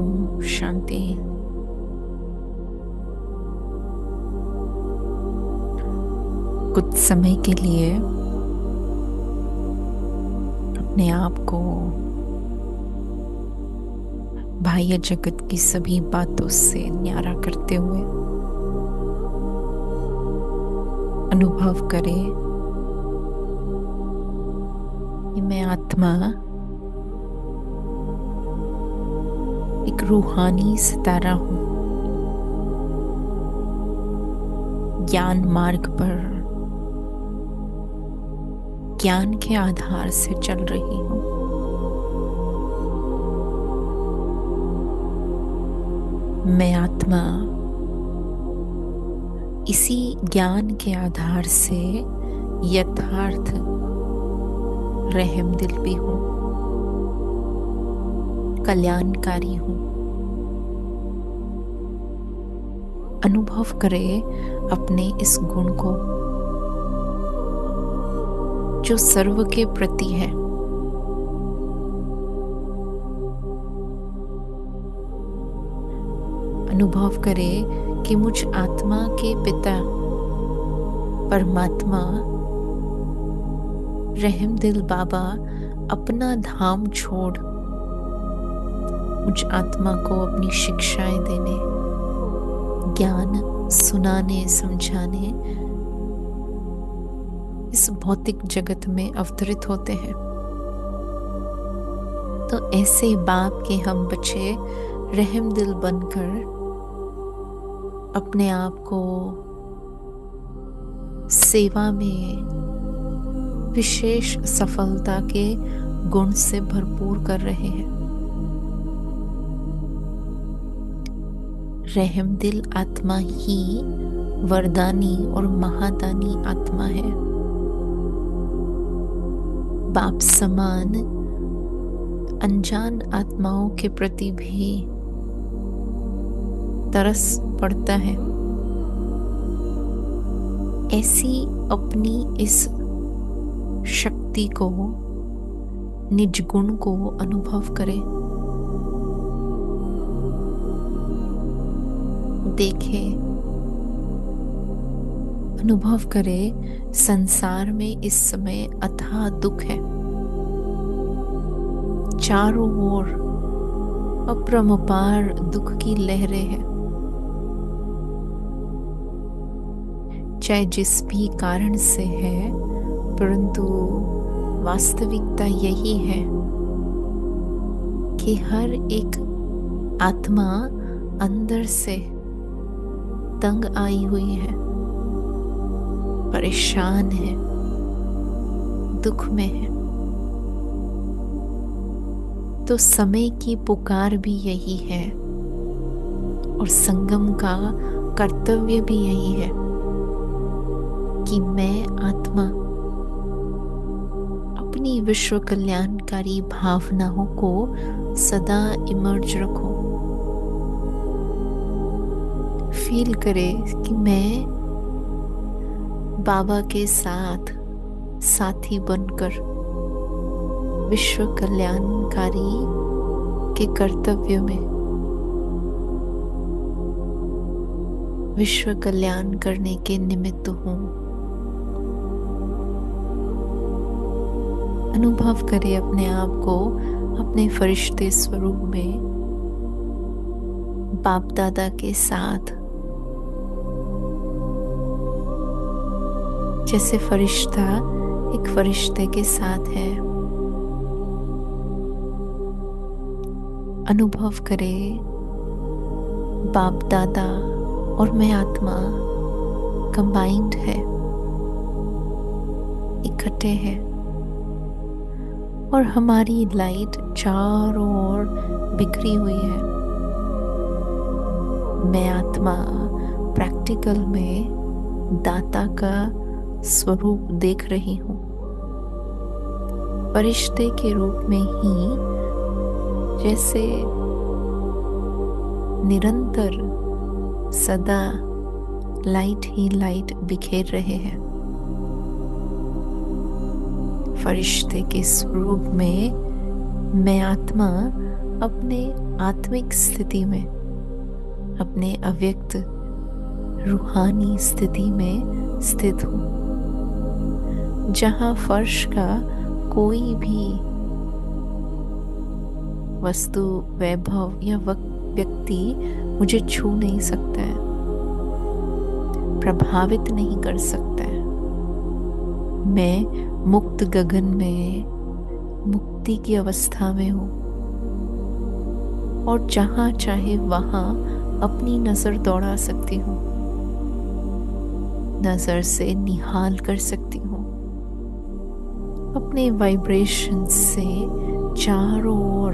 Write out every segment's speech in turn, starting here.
ओम शांति। कुछ समय के लिए अपने आप को बाह्य जगत की सभी बातों से न्यारा करते हुए अनुभव करें कि मैं आत्मा एक रूहानी सितारा हूँ, ज्ञान मार्ग पर ज्ञान के आधार से चल रही हूँ। मैं आत्मा इसी ज्ञान के आधार से यथार्थ रहम दिल भी हूँ, कल्याणकारी हूँ। अनुभव करें अपने इस गुण को जो सर्व के प्रति है। अनुभव करें कि मुझ आत्मा के पिता परमात्मा रहम दिल बाबा अपना धाम छोड़ मुझ आत्मा को अपनी शिक्षाएं देने, ज्ञान सुनाने, समझाने इस भौतिक जगत में अवतरित होते हैं। तो ऐसे बाप के हम बच्चे रहम दिल बनकर अपने आप को सेवा में विशेष सफलता के गुण से भरपूर कर रहे हैं। रहम दिल आत्मा ही वरदानी और महादानी आत्मा है। बाप समान अनजान आत्माओं के प्रति भी तरस पड़ता है। ऐसी अपनी इस शक्ति को, निज गुण को अनुभव करें। देखें, अनुभव करें संसार में इस समय अथाह दुख है। चारों ओर अपरंपार दुख की लहरें हैं। चाहे जिस भी कारण से है, परंतु वास्तविकता यही है कि हर एक आत्मा अंदर से तंग आई हुई है, परेशान है, दुख में है। तो समय की पुकार भी यही है और संगम का कर्तव्य भी यही है कि मैं आत्मा अपनी विश्व कल्याणकारी भावनाओं को सदा इमर्ज रखूं। फील करे कि मैं बाबा के साथ साथी बनकर विश्व कल्याणकारी के कर्तव्य में विश्व कल्याण करने के निमित्त हूँ। अनुभव करें अपने आप को अपने फरिश्ते स्वरूप में बाप दादा के साथ, जैसे फरिश्ता एक फरिश्ते के साथ है। अनुभव करें बाप दादा और मैं आत्मा कंबाइंड है, इकट्ठे हैं और हमारी लाइट चारों ओर बिखरी हुई है। मैं आत्मा प्रैक्टिकल में दाता का स्वरूप देख रही हूँ। फरिश्ते के रूप में ही जैसे निरंतर सदा लाइट ही लाइट बिखेर रहे हैं। फरिश्ते के स्वरूप में मैं आत्मा अपने आत्मिक स्थिति में, अपने अव्यक्त रूहानी स्थिति में स्थित हूँ, जहाँ फर्श का कोई भी वस्तु, वैभव या व्यक्ति मुझे छू नहीं सकता है, प्रभावित नहीं कर सकता है। मैं मुक्त गगन में, मुक्ति की अवस्था में हूँ और जहाँ चाहे वहाँ अपनी नजर दौड़ा सकती हूँ, नजर से निहाल कर सकती हूँ। अपने वाइब्रेशन से चारों ओर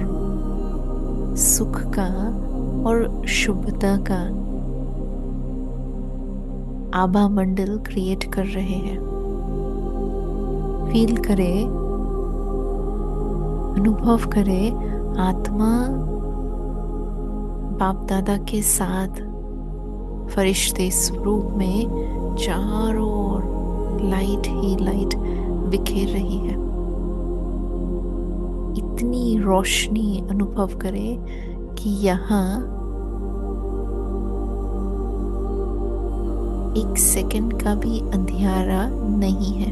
सुख का और शुभता का आभा मंडल क्रिएट कर रहे हैं। फील करे, अनुभव करे, आत्मा बाप दादा के साथ फरिश्ते स्वरूप में चारों ओर लाइट ही लाइट बिखेर रही है। इतनी रोशनी अनुभव करे कि यहाँ एक सेकंड का भी अंधियारा नहीं है।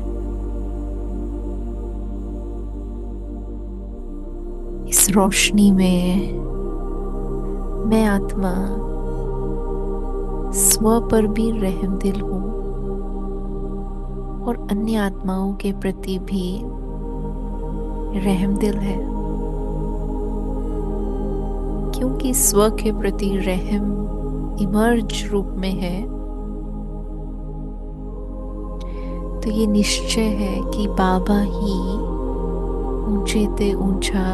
इस रोशनी में मैं आत्मा स्व पर भी रहमदिल हूँ और अन्य आत्माओं के प्रति भी रहमदिल है, क्योंकि स्व के प्रति रहम इमर्ज रूप में है। तो ये निश्चय है कि बाबा ही ऊंचे ते ऊंचा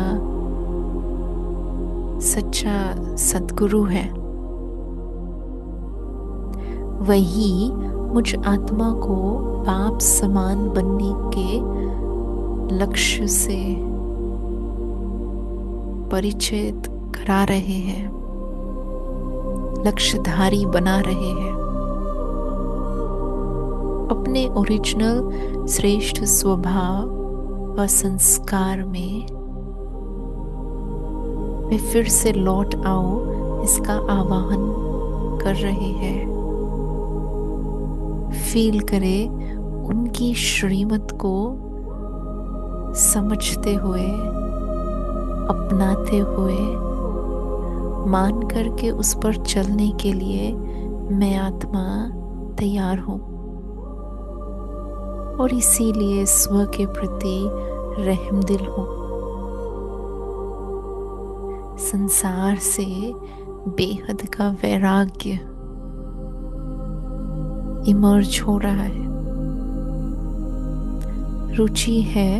सच्चा सद्गुरु है। वही मुझ आत्मा को बाप समान बनने के लक्ष्य से परिचित करा रहे हैं, लक्ष्यधारी बना रहे हैं। अपने ओरिजिनल श्रेष्ठ स्वभाव व संस्कार में वे फिर से लौट आओ, इसका आवाहन कर रहे हैं। फील करे, उनकी श्रीमत को समझते हुए, अपनाते हुए, मान करके उस पर चलने के लिए मैं आत्मा तैयार हूँ और इसीलिए स्व के प्रति रहमदिल हूँ। संसार से बेहद का वैराग्य इमर्ज हो रहा है। रुचि है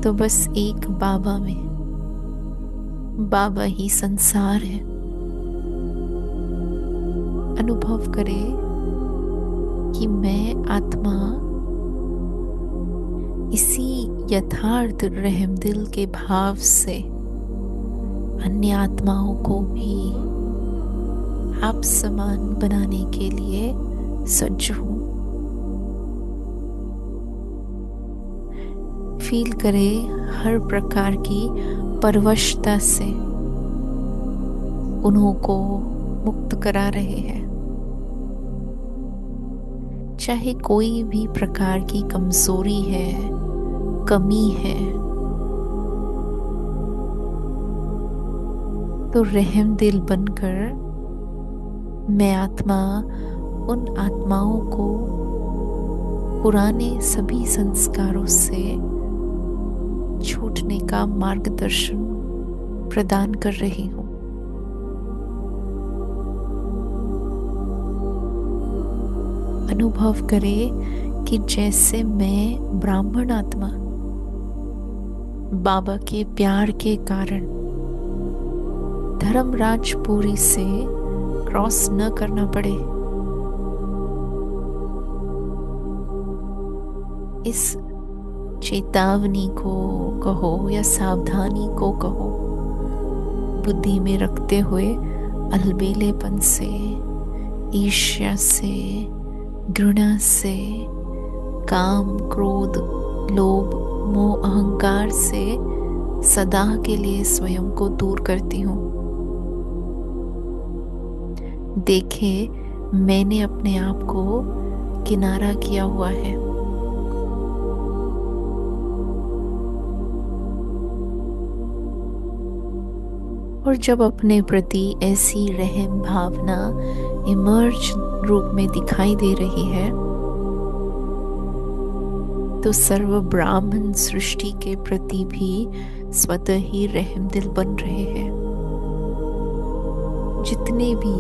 तो बस एक बाबा में, बाबा ही संसार है। अनुभव करे कि मैं आत्मा इसी यथार्थ रहमदिल के भाव से अन्य आत्माओं को भी आप समान बनाने के लिए सज्ज हूँ। फील करे, हर प्रकार की परवशता से उन्हों को मुक्त करा रहे हैं। चाहे कोई भी प्रकार की कमजोरी है, कमी है, तो रहमदिल बनकर मैं आत्मा उन आत्माओं को पुराने सभी संस्कारों से छूटने का मार्गदर्शन प्रदान कर रही हूँ। अनुभव करे कि जैसे मैं ब्राह्मण आत्मा बाबा के प्यार के कारण धर्मराजपुरी से क्रॉस न करना पड़े, इस चेतावनी को कहो या सावधानी को कहो, बुद्धि में रखते हुए अलबेलेपन से, ईर्ष्या से, घृणा से, काम, क्रोध, लोभ, मोह, अहंकार से सदा के लिए स्वयं को दूर करती हूँ। देखे मैंने अपने आप को किनारा किया हुआ है। और जब अपने प्रति ऐसी रहम भावना इमर्ज रूप में दिखाई दे रही है, तो सर्व ब्राह्मण सृष्टि के प्रति भी स्वतः ही रहम दिल बन रहे हैं। जितने भी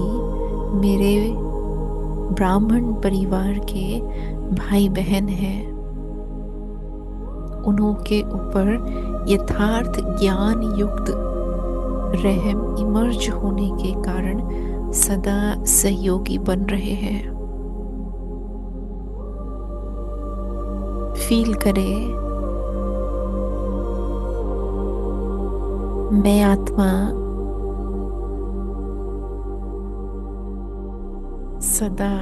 मेरे ब्राह्मण परिवार के भाई बहन हैं, उन्हों के ऊपर यथार्थ ज्ञान युक्त रहम इमर्ज होने के कारण सदा सहयोगी बन रहे हैं। फील करे मैं आत्मा सदा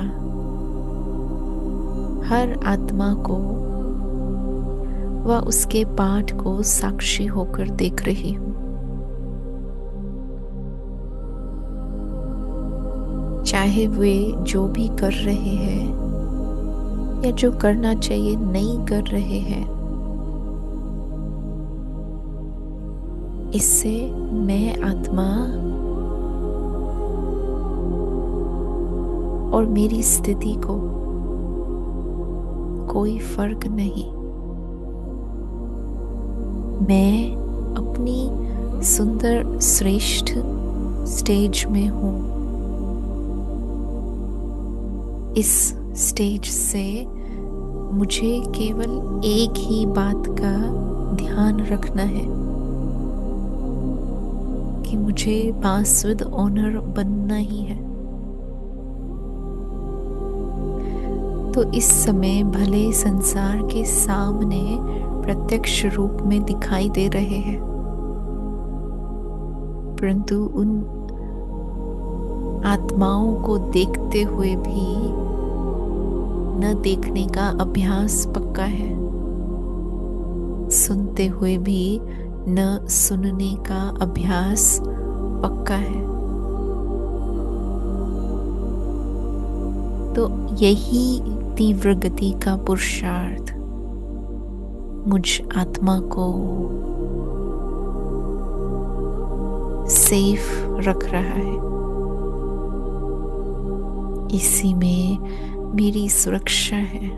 हर आत्मा को व उसके पाठ को साक्षी होकर देख रही हूँ। चाहे वे जो भी कर रहे हैं या जो करना चाहिए नहीं कर रहे हैं, इससे मैं आत्मा और मेरी स्थिति को कोई फर्क नहीं। मैं अपनी सुंदर श्रेष्ठ स्टेज में हूँ। इस स्टेज से मुझे केवल एक ही बात का ध्यान रखना है कि मुझे पासवर्ड ओनर बनना ही है। तो इस समय भले संसार के सामने प्रत्यक्ष रूप में दिखाई दे रहे हैं, परंतु उन आत्माओं को देखते हुए भी न देखने का अभ्यास पक्का है, सुनते हुए भी न सुनने का अभ्यास पक्का है। तो यही तीव्र गति का पुरुषार्थ मुझ आत्मा को सेफ रख रहा है। इसी में मेरी सुरक्षा है।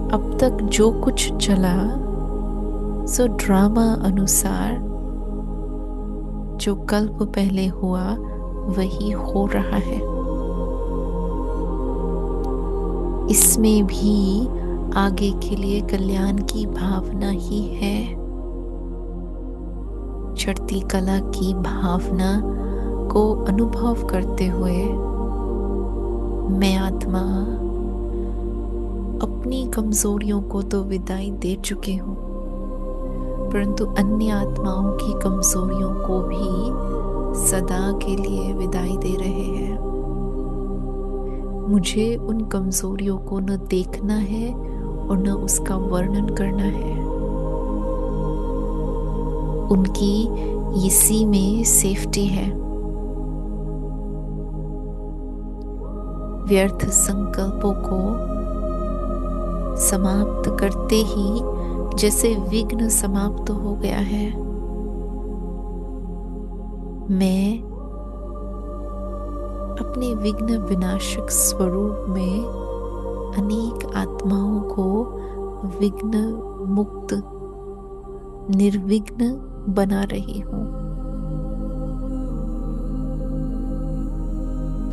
अब तक जो कुछ चला सो ड्रामा अनुसार जो कल्प पहले हुआ वही हो रहा है। इसमें भी आगे के लिए कल्याण की भावना ही है। चढ़ती कला की भावना को अनुभव करते हुए मैं आत्मा अपनी कमजोरियों को तो विदाई दे चुकी हूँ, परंतु अन्य आत्माओं की कमजोरियों को भी सदा के लिए विदाई दे रहे हैं। मुझे उन कमजोरियों को न देखना है और न उसका वर्णन करना है। उनकी इसी में सेफ्टी है। व्यर्थ संकल्पों को समाप्त करते ही जैसे विघ्न समाप्त हो गया है, मैं अपने विघ्न विनाशक स्वरूप में अनेक आत्माओं को विघ्न मुक्त निर्विघ्न बना रही हूँ।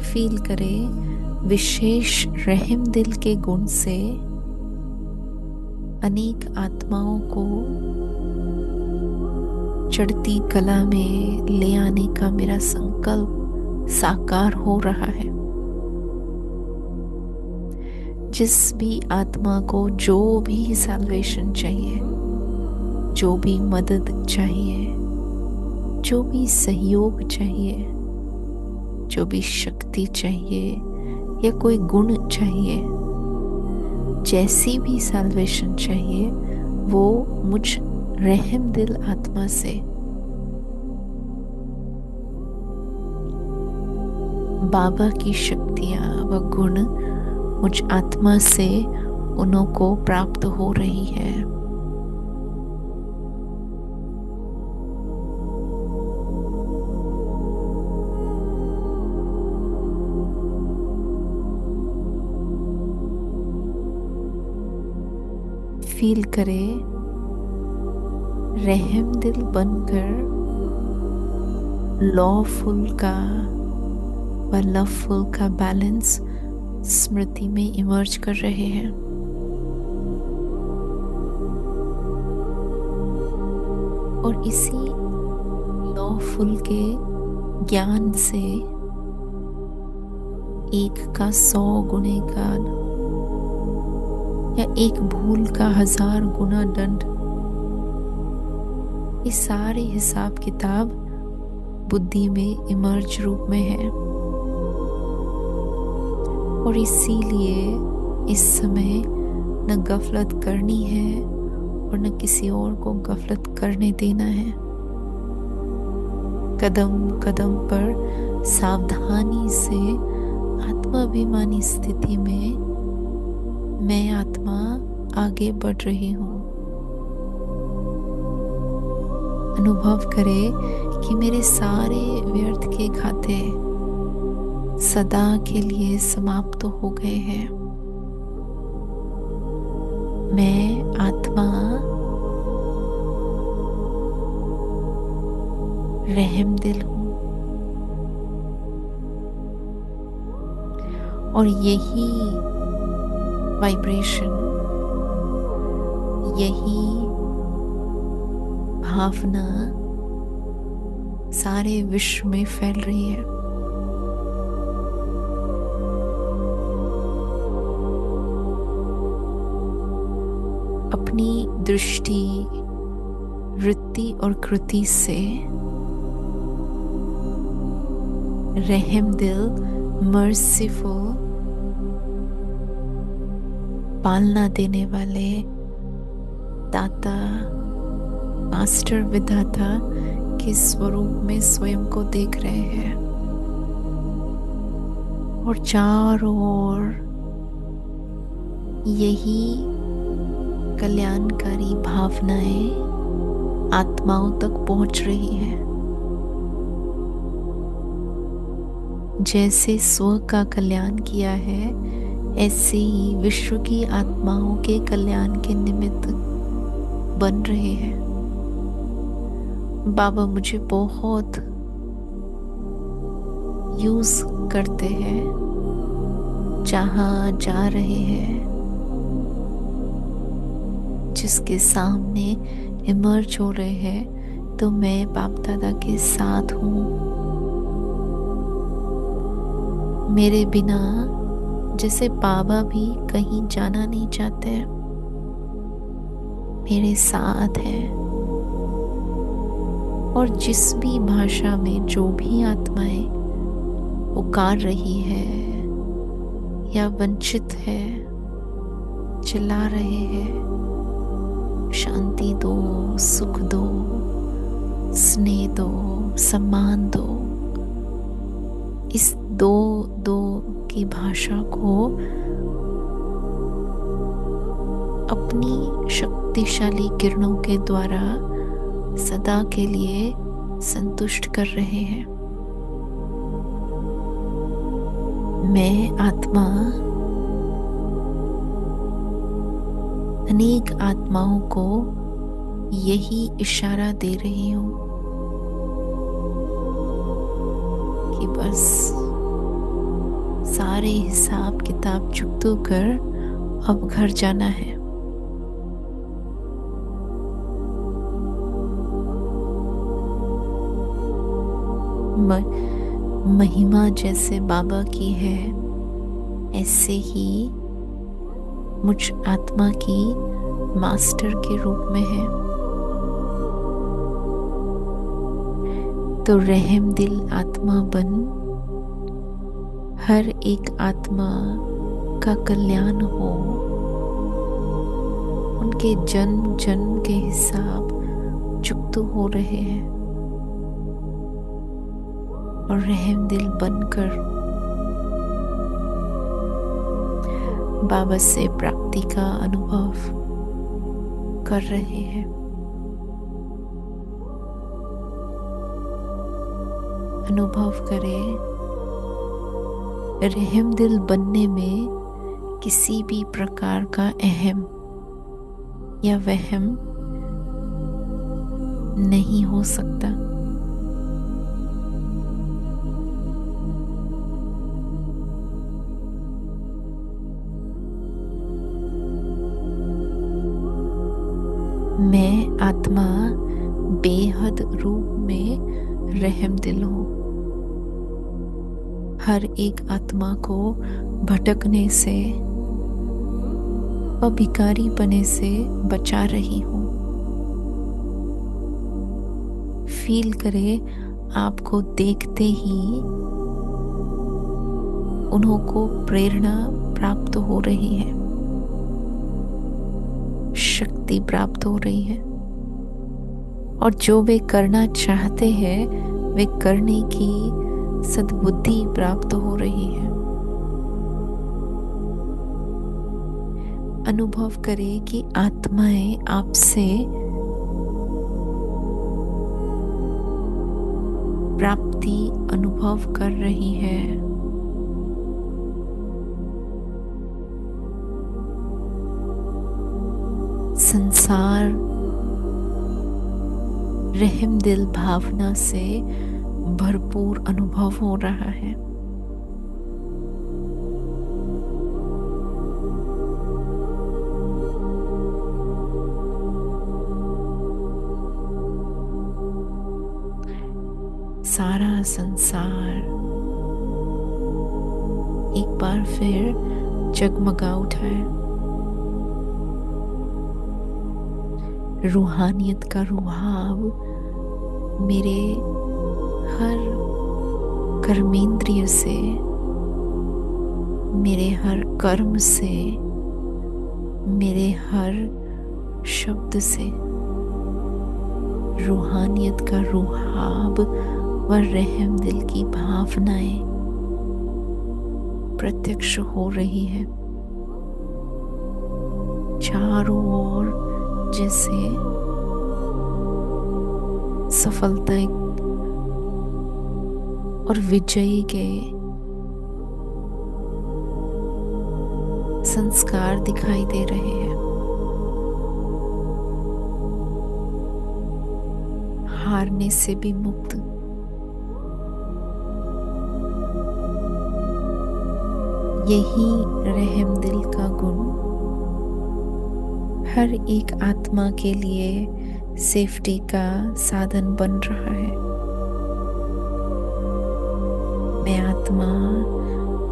फील करे विशेष रहम दिल के गुण से अनेक आत्माओं को चढ़ती कला में ले आने का मेरा संकल्प साकार हो रहा है। जिस भी आत्मा को जो भी सैल्वेशन चाहिए, जो भी मदद चाहिए, जो भी सहयोग चाहिए, जो भी शक्ति चाहिए या कोई गुण चाहिए, जैसी भी सैल्वेशन चाहिए, वो मुझ रहम दिल आत्मा से बाबा की शक्तियाँ व गुण मुझ आत्मा से उन्हों को प्राप्त हो रही है। फील करे रहम दिल बनकर लॉफुल का व लवफुल का बैलेंस स्मृति में इमर्ज कर रहे हैं। और इसी लॉफुल के ज्ञान से एक का 100 गुने का या एक भूल का 1000 गुना दंड, ये सारे हिसाब किताब बुद्धि में इमर्ज रूप में है। और इसीलिए इस समय न गफलत करनी है और न किसी और को गफलत करने देना है। कदम कदम पर सावधानी से आत्माभिमानी स्थिति में मैं आत्मा आगे बढ़ रही हूँ। अनुभव करे कि मेरे सारे व्यर्थ के खाते सदा के लिए समाप्त हो गए हैं। मैं आत्मा रहम दिल हूँ और यही वाइब्रेशन, यही भावना सारे विश्व में फैल रही है। अपनी दृष्टि, वृत्ति और कृति से रहम दिल, मर्सीफुल, पालना देने वाले दाता, मास्टर विधाता के स्वरूप में स्वयं को देख रहे हैं। और चारों ओर यही कल्याणकारी भावनाएं आत्माओं तक पहुंच रही है। जैसे स्व का कल्याण किया है, ऐसे ही विश्व की आत्माओं के कल्याण के निमित्त बन रहे हैं। बाबा मुझे बहुत यूज करते हैं, जहां जा रहे हैं, जिसके सामने इमर्ज हो रहे हैं, तो मैं बाप दादा के साथ हूँ। मेरे बिना जैसे बाबा भी कहीं जाना नहीं चाहते, मेरे साथ है। और जिस भी भाषा में जो भी आत्माएं पुकार रही है या वंचित है, चिल्ला रहे हैं, शांति दो, सुख दो, स्नेह दो, सम्मान दो, इस दो दो की भाषा को अपनी शक्तिशाली किरणों के द्वारा सदा के लिए संतुष्ट कर रहे हैं। मैं आत्मा अनेक आत्माओं को यही इशारा दे रही हूं कि बस सारे हिसाब किताब चुकतो कर अब घर जाना है। महिमा जैसे बाबा की है, ऐसे ही मुझ आत्मा की मास्टर के रूप में है। तो रहम दिल आत्मा बन हर एक आत्मा का कल्याण हो, उनके जन्म जन्म के हिसाब चुकते हो रहे हैं। और रहम दिल बनकर बाबा से प्राप्ति का अनुभव कर रहे हैं। अनुभव करें, रहम दिल बनने में किसी भी प्रकार का अहम या वहम नहीं हो सकता। मैं आत्मा बेहद रूप में रहम दिल हूँ। हर एक आत्मा को भटकने से व भिखारी बने से बचा रही हूँ। फील करे, आपको देखते ही उन्हों को प्रेरणा प्राप्त हो रही है, शक्ति प्राप्त हो रही है, और जो वे करना चाहते हैं वे करने की सद्बुद्धि प्राप्त हो रही है। अनुभव करें कि आत्माएं आपसे प्राप्ति अनुभव कर रही है। संसार रहम दिल भावना से भरपूर अनुभव हो रहा है। सारा संसार एक बार फिर जगमगा उठा है। रूहानियत का रुहाब मेरे हर कर्मेंद्रिय से, मेरे हर कर्म से, मेरे हर शब्द से रूहानियत का रुहाब व रहम दिल की भावनाएं प्रत्यक्ष हो रही है। चारों ओर जैसे सफलता और विजयी के संस्कार दिखाई दे रहे हैं। हारने से भी मुक्त, यही रहम दिल का गुण हर एक आत्मा के लिए सेफ्टी का साधन बन रहा है। मैं आत्मा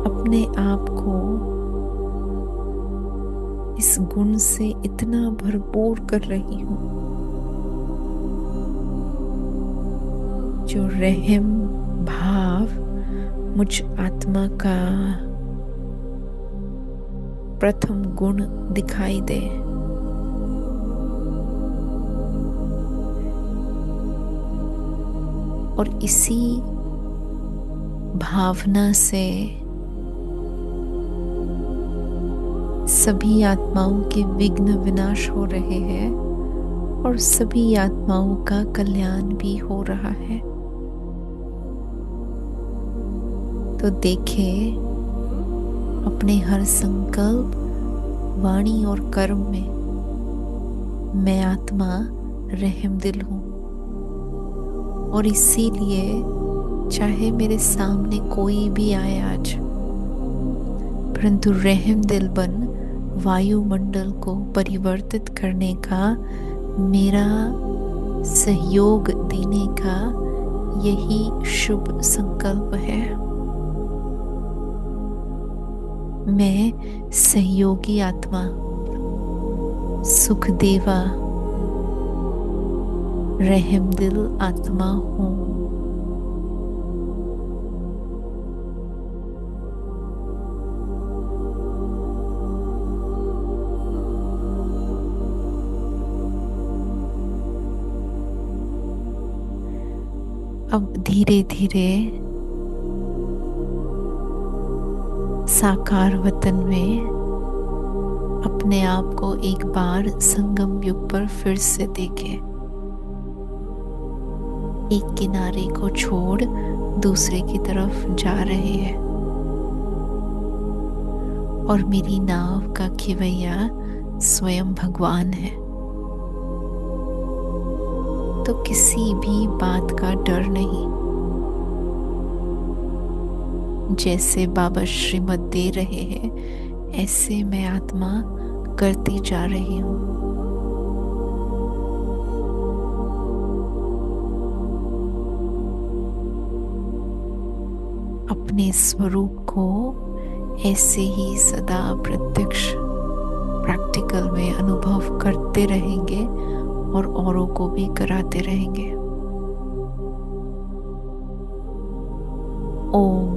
अपने आप को इस गुण से इतना भरपूर कर रही हूँ, जो रहम भाव मुझ आत्मा का प्रथम गुण दिखाई दे। और इसी भावना से सभी आत्माओं के विघ्न विनाश हो रहे हैं और सभी आत्माओं का कल्याण भी हो रहा है। तो देखें, अपने हर संकल्प, वाणी और कर्म में मैं आत्मा रहम दिल हूँ, और इसीलिए चाहे मेरे सामने कोई भी आए आज, परंतु रहम दिल बन वायुमंडल को परिवर्तित करने का, मेरा सहयोग देने का यही शुभ संकल्प है। मैं सहयोगी आत्मा, सुख देवा, रहम दिल आत्मा हूँ। अब धीरे धीरे साकार वतन में अपने आप को एक बार संगम युग पर फिर से देखें। एक किनारे को छोड़ दूसरे की तरफ जा रहे हैं और मेरी नाव का खिवैया स्वयं भगवान है। तो किसी भी बात का डर नहीं। जैसे बाबा श्रीमत दे रहे हैं ऐसे मैं आत्मा करती जा रही हूँ। अपने स्वरूप को ऐसे ही सदा प्रत्यक्ष प्रैक्टिकल में अनुभव करते रहेंगे और औरों को भी कराते रहेंगे। ओम